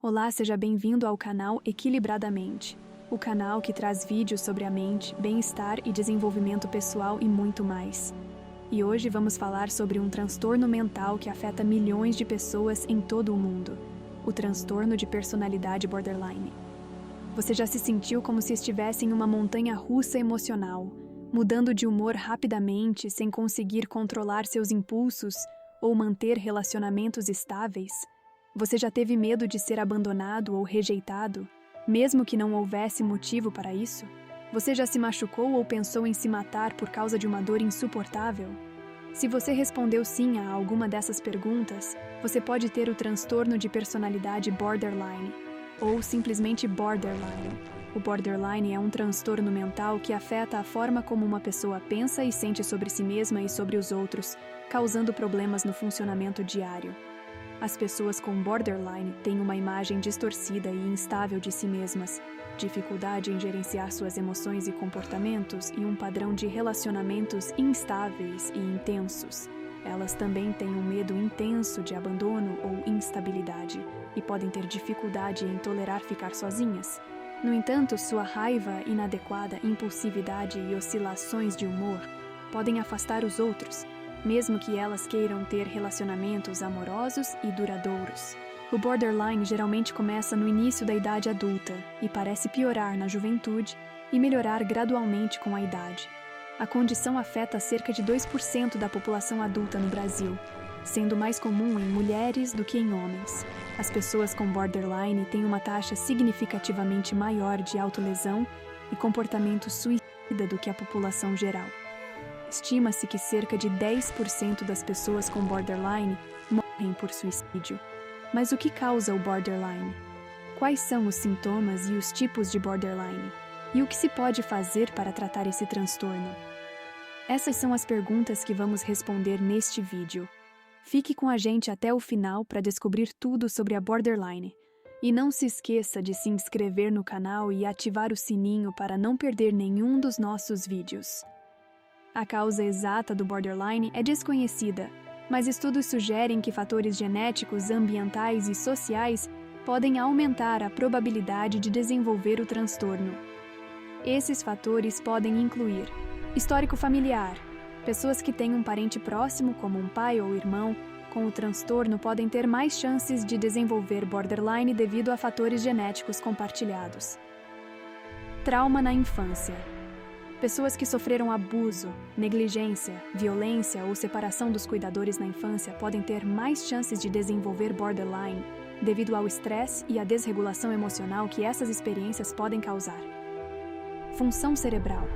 Olá, seja bem-vindo ao canal Equilibradamente, o canal que traz vídeos sobre a mente, bem-estar e desenvolvimento pessoal e muito mais. E hoje vamos falar sobre um transtorno mental que afeta milhões de pessoas em todo o mundo, o transtorno de personalidade borderline. Você já se sentiu como se estivesse em uma montanha-russa emocional, mudando de humor rapidamente sem conseguir controlar seus impulsos ou manter relacionamentos estáveis? Você já teve medo de ser abandonado ou rejeitado, mesmo que não houvesse motivo para isso? Você já se machucou ou pensou em se matar por causa de uma dor insuportável? Se você respondeu sim a alguma dessas perguntas, você pode ter o transtorno de personalidade borderline, ou simplesmente borderline. O borderline é um transtorno mental que afeta a forma como uma pessoa pensa e sente sobre si mesma e sobre os outros, causando problemas no funcionamento diário. As pessoas com borderline têm uma imagem distorcida e instável de si mesmas, dificuldade em gerenciar suas emoções e comportamentos e um padrão de relacionamentos instáveis e intensos. Elas também têm um medo intenso de abandono ou instabilidade e podem ter dificuldade em tolerar ficar sozinhas. No entanto, sua raiva inadequada, impulsividade e oscilações de humor podem afastar os outros, mesmo que elas queiram ter relacionamentos amorosos e duradouros. O borderline geralmente começa no início da idade adulta e parece piorar na juventude e melhorar gradualmente com a idade. A condição afeta cerca de 2% da população adulta no Brasil, sendo mais comum em mulheres do que em homens. As pessoas com borderline têm uma taxa significativamente maior de autolesão e comportamento suicida do que a população geral. Estima-se que cerca de 10% das pessoas com borderline morrem por suicídio. Mas o que causa o borderline? Quais são os sintomas e os tipos de borderline? E o que se pode fazer para tratar esse transtorno? Essas são as perguntas que vamos responder neste vídeo. Fique com a gente até o final para descobrir tudo sobre a borderline. E não se esqueça de se inscrever no canal e ativar o sininho para não perder nenhum dos nossos vídeos. A causa exata do borderline é desconhecida, mas estudos sugerem que fatores genéticos, ambientais e sociais podem aumentar a probabilidade de desenvolver o transtorno. Esses fatores podem incluir histórico familiar. Pessoas que têm um parente próximo, como um pai ou irmão, com o transtorno podem ter mais chances de desenvolver borderline devido a fatores genéticos compartilhados. Trauma na infância. Pessoas que sofreram abuso, negligência, violência ou separação dos cuidadores na infância podem ter mais chances de desenvolver borderline devido ao estresse e à desregulação emocional que essas experiências podem causar. Função cerebral.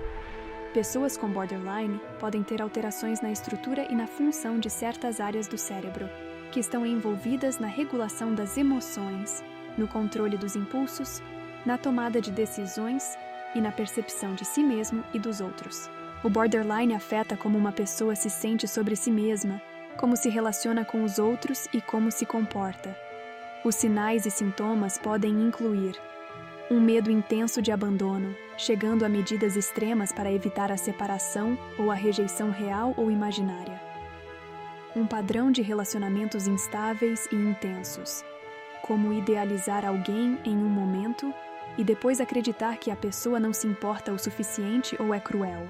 Pessoas com borderline podem ter alterações na estrutura e na função de certas áreas do cérebro, que estão envolvidas na regulação das emoções, no controle dos impulsos, na tomada de decisões e na percepção de si mesmo e dos outros. O borderline afeta como uma pessoa se sente sobre si mesma, como se relaciona com os outros e como se comporta. Os sinais e sintomas podem incluir um medo intenso de abandono, chegando a medidas extremas para evitar a separação ou a rejeição real ou imaginária. Um padrão de relacionamentos instáveis e intensos, como idealizar alguém em um momento e depois acreditar que a pessoa não se importa o suficiente ou é cruel.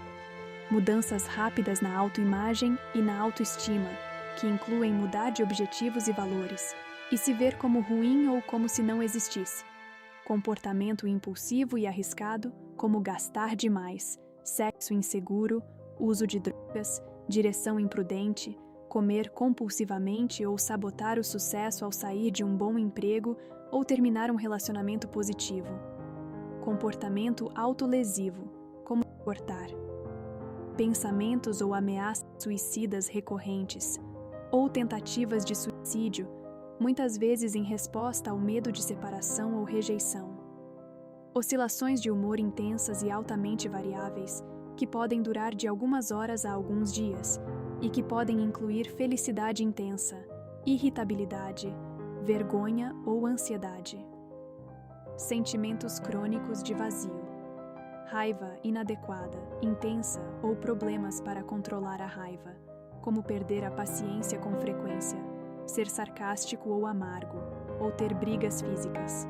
Mudanças rápidas na autoimagem e na autoestima, que incluem mudar de objetivos e valores, e se ver como ruim ou como se não existisse. Comportamento impulsivo e arriscado, como gastar demais, sexo inseguro, uso de drogas, direção imprudente, comer compulsivamente ou sabotar o sucesso ao sair de um bom emprego ou terminar um relacionamento positivo. Comportamento autolesivo, como cortar. Pensamentos ou ameaças suicidas recorrentes, ou tentativas de suicídio, muitas vezes em resposta ao medo de separação ou rejeição. Oscilações de humor intensas e altamente variáveis, que podem durar de algumas horas a alguns dias, e que podem incluir felicidade intensa, irritabilidade, vergonha ou ansiedade. Sentimentos crônicos de vazio. Raiva inadequada, intensa ou problemas para controlar a raiva, como perder a paciência com frequência, ser sarcástico ou amargo, ou ter brigas físicas.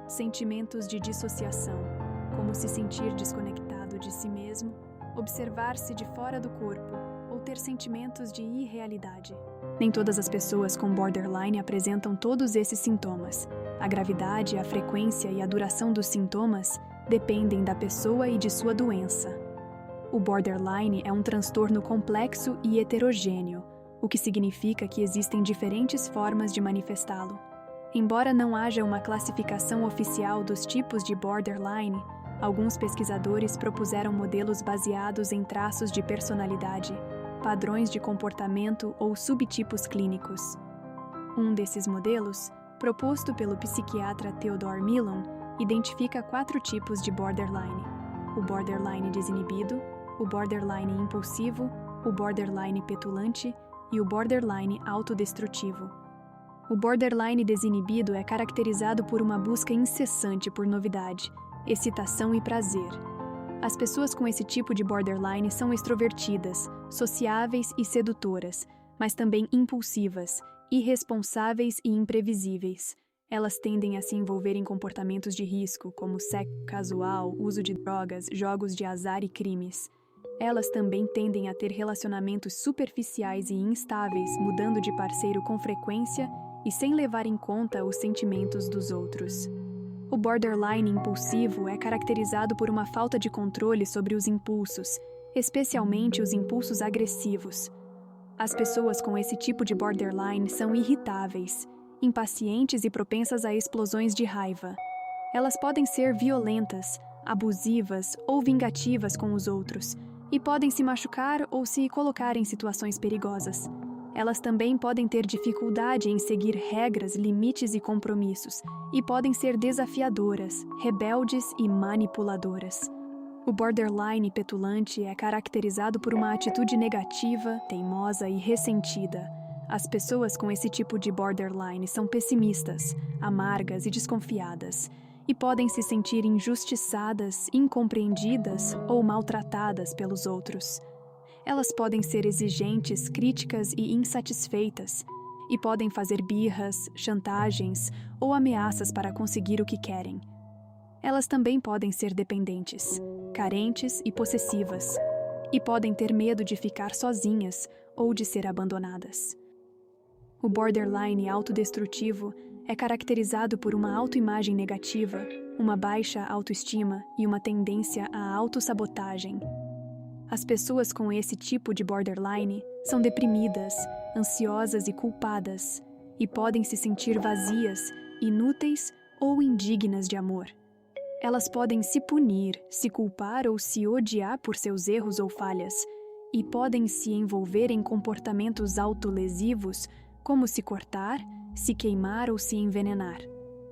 Sentimentos de dissociação, como se sentir desconectado de si mesmo, observar-se de fora do corpo, ou ter sentimentos de irrealidade. Nem todas as pessoas com borderline apresentam todos esses sintomas. A gravidade, a frequência e a duração dos sintomas dependem da pessoa e de sua doença. O borderline é um transtorno complexo e heterogêneo, o que significa que existem diferentes formas de manifestá-lo. Embora não haja uma classificação oficial dos tipos de borderline, alguns pesquisadores propuseram modelos baseados em traços de personalidade, padrões de comportamento ou subtipos clínicos. Um desses modelos, proposto pelo psiquiatra Theodore Millon, identifica 4 tipos de borderline: o borderline desinibido, o borderline impulsivo, o borderline petulante e o borderline autodestrutivo. O borderline desinibido é caracterizado por uma busca incessante por novidade, excitação e prazer. As pessoas com esse tipo de borderline são extrovertidas, sociáveis e sedutoras, mas também impulsivas, irresponsáveis e imprevisíveis. Elas tendem a se envolver em comportamentos de risco, como sexo casual, uso de drogas, jogos de azar e crimes. Elas também tendem a ter relacionamentos superficiais e instáveis, mudando de parceiro com frequência e sem levar em conta os sentimentos dos outros. O borderline impulsivo é caracterizado por uma falta de controle sobre os impulsos, especialmente os impulsos agressivos. As pessoas com esse tipo de borderline são irritáveis, impacientes e propensas a explosões de raiva. Elas podem ser violentas, abusivas ou vingativas com os outros, e podem se machucar ou se colocar em situações perigosas. Elas também podem ter dificuldade em seguir regras, limites e compromissos, e podem ser desafiadoras, rebeldes e manipuladoras. O borderline petulante é caracterizado por uma atitude negativa, teimosa e ressentida. As pessoas com esse tipo de borderline são pessimistas, amargas e desconfiadas, e podem se sentir injustiçadas, incompreendidas ou maltratadas pelos outros. Elas podem ser exigentes, críticas e insatisfeitas, e podem fazer birras, chantagens ou ameaças para conseguir o que querem. Elas também podem ser dependentes, carentes e possessivas, e podem ter medo de ficar sozinhas ou de ser abandonadas. O borderline autodestrutivo é caracterizado por uma autoimagem negativa, uma baixa autoestima e uma tendência à autossabotagem. As pessoas com esse tipo de borderline são deprimidas, ansiosas e culpadas, e podem se sentir vazias, inúteis ou indignas de amor. Elas podem se punir, se culpar ou se odiar por seus erros ou falhas, e podem se envolver em comportamentos autolesivos, como se cortar, se queimar ou se envenenar.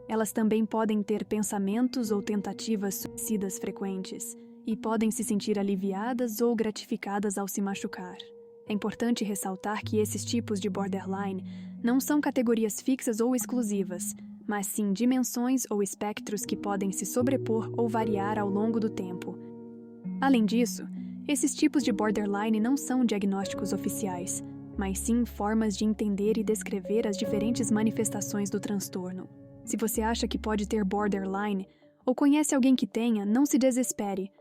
Elas também podem ter pensamentos ou tentativas suicidas frequentes, e podem se sentir aliviadas ou gratificadas ao se machucar. É importante ressaltar que esses tipos de borderline não são categorias fixas ou exclusivas, mas sim dimensões ou espectros que podem se sobrepor ou variar ao longo do tempo. Além disso, esses tipos de borderline não são diagnósticos oficiais, mas sim formas de entender e descrever as diferentes manifestações do transtorno. Se você acha que pode ter borderline ou conhece alguém que tenha, não se desespere.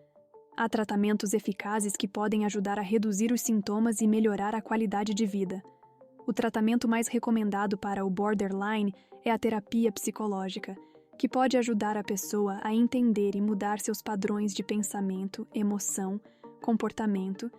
Há tratamentos eficazes que podem ajudar a reduzir os sintomas e melhorar a qualidade de vida. O tratamento mais recomendado para o borderline é a terapia psicológica, que pode ajudar a pessoa a entender e mudar seus padrões de pensamento, emoção, comportamento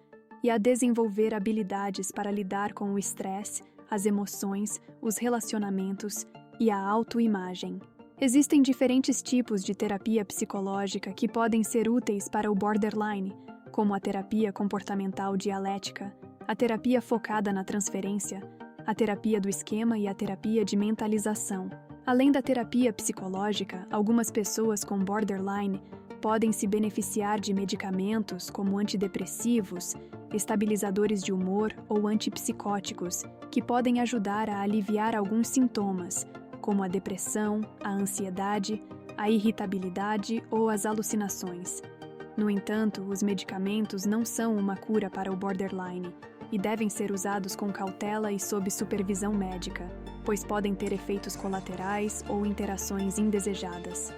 e a desenvolver habilidades para lidar com o estresse, as emoções, os relacionamentos e a autoimagem. Existem diferentes tipos de terapia psicológica que podem ser úteis para o borderline, como a terapia comportamental dialética, a terapia focada na transferência, a terapia do esquema e a terapia de mentalização. Além da terapia psicológica, algumas pessoas com borderline podem se beneficiar de medicamentos como antidepressivos, estabilizadores de humor ou antipsicóticos, que podem ajudar a aliviar alguns sintomas, como a depressão, a ansiedade, a irritabilidade ou as alucinações. No entanto, os medicamentos não são uma cura para o borderline, e devem ser usados com cautela e sob supervisão médica, pois podem ter efeitos colaterais ou interações indesejadas.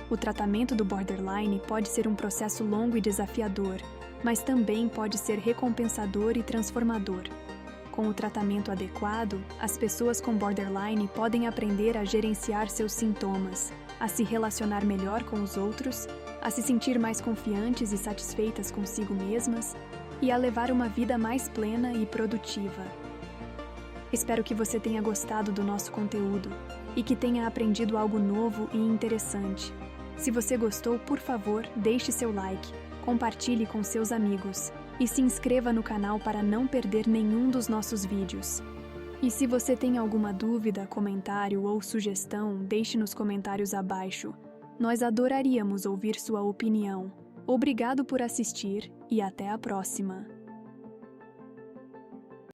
O tratamento do borderline pode ser um processo longo e desafiador, mas também pode ser recompensador e transformador. Com o tratamento adequado, as pessoas com borderline podem aprender a gerenciar seus sintomas, a se relacionar melhor com os outros, a se sentir mais confiantes e satisfeitas consigo mesmas e a levar uma vida mais plena e produtiva. Espero que você tenha gostado do nosso conteúdo e que tenha aprendido algo novo e interessante. Se você gostou, por favor, deixe seu like, compartilhe com seus amigos e se inscreva no canal para não perder nenhum dos nossos vídeos. E se você tem alguma dúvida, comentário ou sugestão, deixe nos comentários abaixo. Nós adoraríamos ouvir sua opinião. Obrigado por assistir e até a próxima!